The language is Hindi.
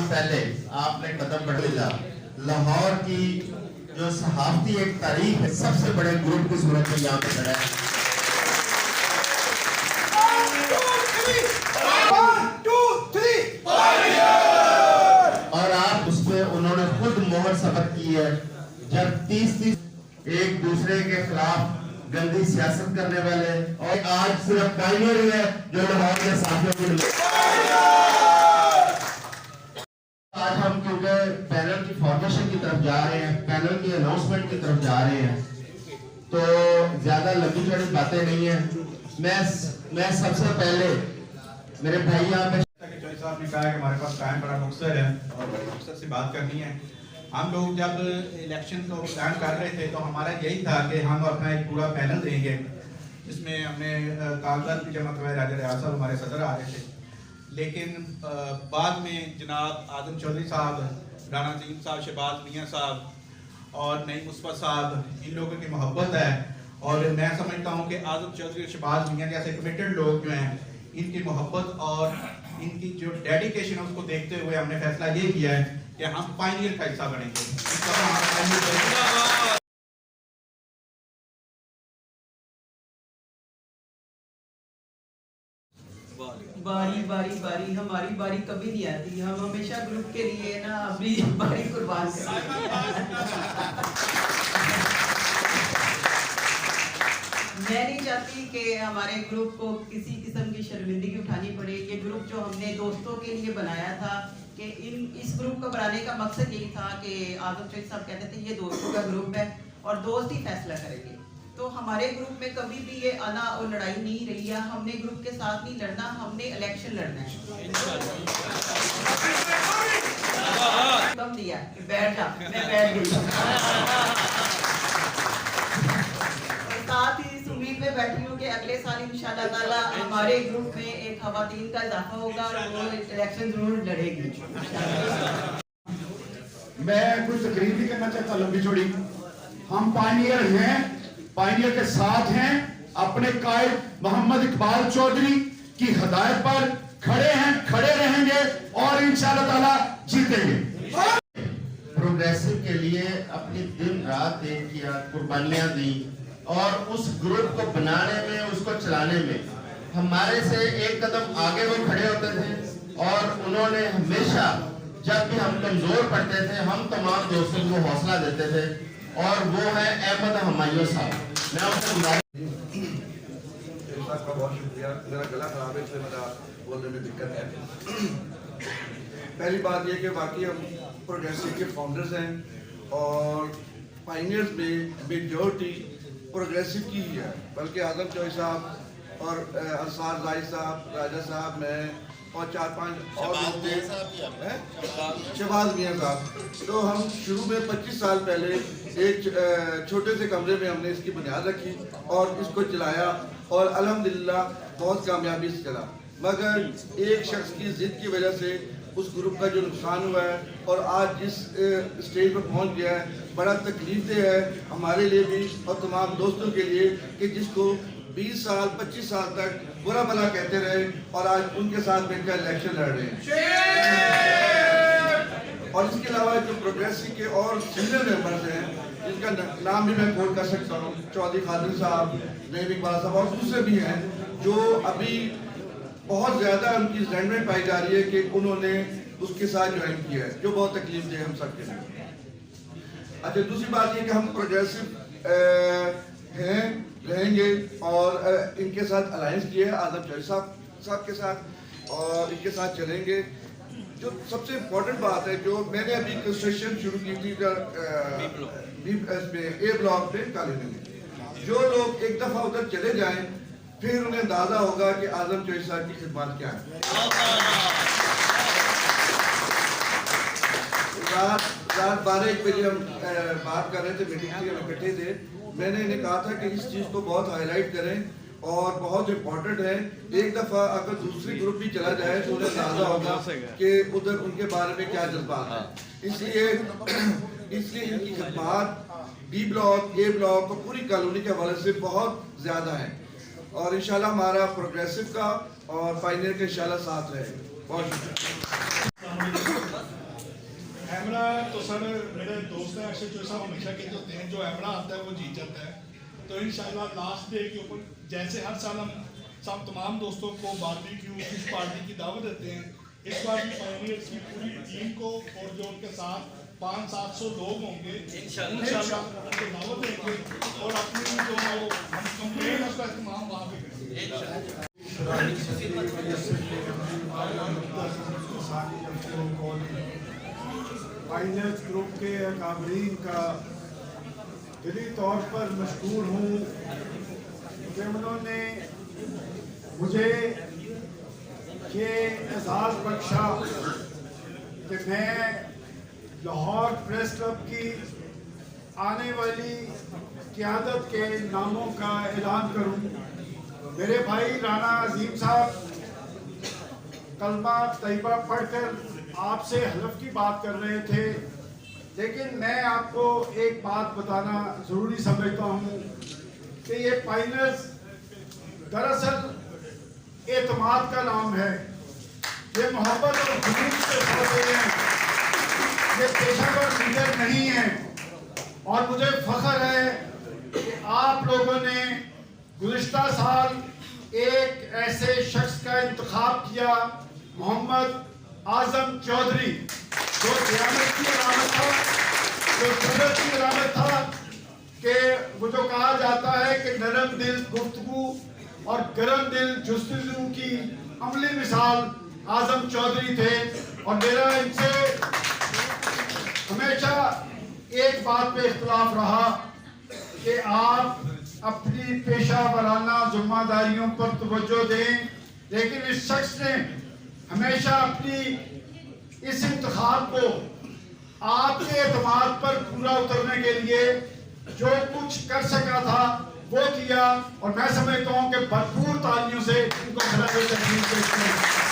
पहले आपने कदम बढ़ाया लाहौर की जो सहाफती एक तारीख है, सबसे बड़े ग्रुप की सूरत में यहाँ पे खड़ा है। और आप उसमें उन्होंने खुद मोहर सबक की है, जब 30 एक दूसरे के खिलाफ गंदी सियासत करने वाले, और आज सिर्फ पायनियर ही है जो लाहौर के साथियों को मिले। आज हम क्योंकि पैनल की फॉर्मेशन की तरफ जा रहे हैं, पैनल की अनाउंसमेंट की तरफ जा रहे हैं, तो ज्यादा लंबी चौड़ी बातें नहीं है। मैं सबसे पहले मेरे भाई यहाँ पे साहब ने कहा कि हमारे पास टाइम बड़ा मुख्तर है और बड़ी मुख्तर से बात करनी है। हम लोग जब इलेक्शन को प्लान कर रहे थे तो हमारा यही था कि हम अपना एक पूरा पैनल देंगे, जिसमें हमने कागजात भी जमा करवाए। राजा रियाज साहब हमारे सदर आ रहे थे, लेकिन बाद में जनाब आजम चौधरी साहब, राना नजीम साहब, शहबाज मियाँ साहब और नईम मुस्तफा साहब, इन लोगों की मोहब्बत है। और मैं समझता हूँ कि आजम चौधरी और शहबाज मियाँ जैसे कमिटेड लोग जो हैं, इनकी मोहब्बत और इनकी जो डेडिकेशन है उसको देखते हुए हमने फैसला ये किया है कि हम पायनियर का हिस्सा बनेंगे। बारी बारी बारी हमारी बारी कभी नहीं आती, हम हमेशा ग्रुप के लिए ना अपनी बारी कुर्बान करते हैं। मैं नहीं चाहती कि हमारे ग्रुप को किसी किस्म की शर्मिंदगी उठानी पड़े। ये ग्रुप जो हमने दोस्तों के लिए बनाया था, कि इस ग्रुप को बनाने का मकसद यही था कि आजम चौधरी साहब कहते थे ये दोस्तों का ग्रुप है और दोस्त ही फैसला करेंगे। तो हमारे ग्रुप में कभी भी ये आना और लड़ाई नहीं रही है। हमने ग्रुप के साथ नहीं लड़ना, हमने इलेक्शन लड़ना है। कम दिया कि बैठ जा, मैं बैठ गई। साथ ही इस उम्मीद में बैठी हूँ कि अगले साल इंशाल्लाह ताला हमारे ग्रुप में एक खवातीन का इजाफा होगा और वो इलेक्शन जरूर लड़ेगी। मैं कुछ तकरीर नहीं करना चाहता लंबी चौड़ी। हम पायनियर हैं, पायनियर के साथ हैं, अपने कायद मोहम्मद इकबाल चौधरी की हदायत पर खड़े हैं, खड़े रहेंगे और इंशाल्लाह ताला जीतेंगे। प्रोग्रेसिव के लिए अपनी दिन रात एक किया, कुर्बानियां दी, और उस ग्रुप को बनाने में, उसको चलाने में हमारे से एक कदम आगे वो खड़े होते थे। और उन्होंने हमेशा जब भी हम कमजोर पड़ते थे, हम तमाम दोस्तों को हौसला देते थे, और वो है अहमद हमायूं साहब। मैं उनसे बहुत शुक्रिया। मेरा गला खराब है इसलिए मेरा बोलने में दिक्कत है। पहली बात यह कि बाकी हम प्रोग्रेसिव के फाउंडर्स हैं और पायनियर्स में मेजॉरिटी प्रोग्रेसिव की ही है, बल्कि आजम चौधरी साहब और अंसार जाहिद साहब, राजा साहब, मैं और 4-5 और लोग थे, शहबाज मियाँ साहब। तो हम शुरू में 25 साल पहले एक छोटे से कमरे में हमने इसकी बुनियाद रखी और इसको चलाया और अल्हम्दुलिल्लाह बहुत कामयाबी से चला। मगर एक शख्स की जिद की वजह से उस ग्रुप का जो नुकसान हुआ है और आज जिस स्टेज पर पहुंच गया है, बड़ा तकलीफदेह है हमारे लिए भी और तमाम दोस्तों के लिए कि जिसको 20 साल 25 साल तक बुरा भला कहते रहे और आज उनके साथ मिलकर इलेक्शन लड़ रहे हैं। और इसके अलावा जो प्रोग्रेसिव के और सीनियर मेंबर्स हैं, जिनका नाम भी मैं कोट कर सकता हूँ, चौधरी खादिर साहब, नईम इकबाल साहब और दूसरे भी हैं, जो अभी बहुत ज़्यादा उनकी रिजाइनमेंट पाई जा रही है कि उन्होंने उसके साथ ज्वाइन किया है, जो बहुत तकलीफ दे हम सबके लिए। अच्छा, दूसरी बात ये कि हम प्रोग्रेसिव हैं, रहेंगे और इनके साथ अलायंस किया है आजम चौधरी साहब के साथ और इनके साथ चलेंगे। जो सबसे इम्पोर्टेंट बात है, जो मैंने अभी कंस्ट्रक्शन शुरू की थी ए ब्लॉक पे कॉलोनी में, जो लोग एक दफ़ा उधर चले जाएं फिर उन्हें अंदाजा होगा कि आजम चौधरी साहब की खिदमत क्या है। रात 12-1 बजे हम बात कर रहे थे, मीटिंग थी, हम इकट्ठे थे। मैंने इन्हें कहा था कि इस चीज़ को बहुत हाईलाइट करें और बहुत इम्पोर्टेंट है। एक दफ़ा अगर दूसरी ग्रुप भी चला जाए तो उन्हें अंदाजा होगा कि उधर उनके बारे में क्या जज्बात है। इसलिए इनकी खदमात बी ब्लॉक, ए ब्लॉक और पूरी कॉलोनी के हवाले से बहुत ज़्यादा है और इंशाल्लाह हमारा प्रोग्रेसिव का और पायनियर का इंशाल्लाह साथ रहेगा। बहुत शुक्रिया। एमरा तो सर मेरे दोस्त हैं अक्षय चौधरी साहब हमेशा कहते होते हैं जो एमरा आता है वो जीत जाता है। तो इंशाल्लाह लास्ट डे के ऊपर जैसे हर साल हम सब तमाम दोस्तों को बारबेक्यू फिश पार्टी की दावत देते हैं, इस बार भी पायनियर्स की पूरी टीम को और जो उनके साथ 500-700 लोग होंगे इंशाल्लाह उनको दावत देंगे और अपनी जो हम कंप्लेन है उसका इस्तेमाल वहाँ पे करेंगे। पायनियर्स ग्रुप के अकाबरीन का दिली तौर पर मशहूर हूँ कि उन्होंने मुझे ये एजाज़ बख्शा कि मैं लाहौर प्रेस क्लब की आने वाली क़यादत के नामों का ऐलान करूँ। मेरे भाई राना अजीम साहब कलमा तैयबा पढ़कर आपसे हलफ की बात कर रहे थे, लेकिन मैं आपको एक बात बताना ज़रूरी समझता हूँ कि ये पायनियर्स दरअसल एतमाद का नाम है, ये मोहब्बत और जुनून से पौधे हैं, ये पेशावर लीडर नहीं है। और मुझे फख्र है कि आप लोगों ने गुज़िश्ता साल एक ऐसे शख्स का इंतखाब किया, मोहम्मद आजम चौधरी, जो क़यामत की अलामत था, जो जन्नत की अलामत था, कि वो जो कहा जाता है कि नरम दिल गुफ्तगू और गरम दिल जुस्तजू की अमली मिसाल आजम चौधरी थे। और मेरा इनसे हमेशा एक बात पे इख्तिलाफ रहा कि आप अपनी पेशा वाराना जिम्मेदारियों पर तवज्जो दें, लेकिन इस शख्स ने हमेशा अपनी इस इंतखाब को आपके एतमाद पर पूरा उतरने के लिए जो कुछ कर सका था वो किया और मैं समझता हूँ कि भरपूर तालियों से उनको खिलाफ पेश करें।